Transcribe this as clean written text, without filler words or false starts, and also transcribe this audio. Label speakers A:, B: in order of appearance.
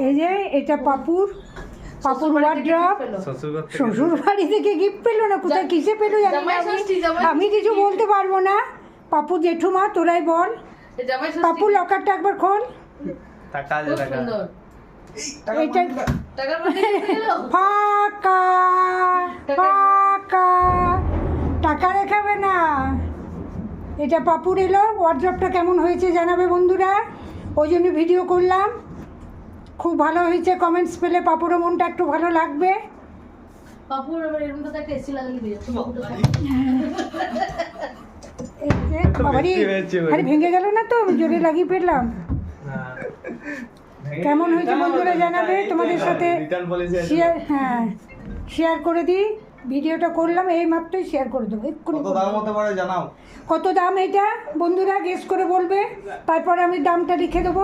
A: এই যে এটা পাপুর ওয়ার্ড্রপ। শ্বশুর বাড়ি থেকে গিফট পেলো না, কোথায় কিসে পেলো জানি না, আমি কিছু বলতে পারবো না। পাপু জেঠুমা তোরাই বল। পাপু লকারটা একবার খোল। এইটা ফাঁকা ফাঁকা, টাকা রেখাবে না। এটা পাপুর এলো। ওয়ার্ড্রপটা কেমন হয়েছে জানাবে বন্ধুরা, ওই জন্য ভিডিও করলাম। খুব ভালো হয়েছে, কমেন্টস পেলে পাপুরও মনটা একটু ভালো লাগবে। আরে ভেঙে গেল না তো, আমি জোরে লাগিয়ে ফেললাম। কেমন হয়েছে বন্ধুরা জানাবে। তোমাদের সাথে শেয়ার করে দিই। ভিডিওটা করলাম এই মাত্রই, শেয়ার করে দেবো এক্ষুনি।
B: জানাও
A: কত দাম এটা বন্ধুরা গেস করে বলবে, তারপরে আমি দামটা লিখে দেবো।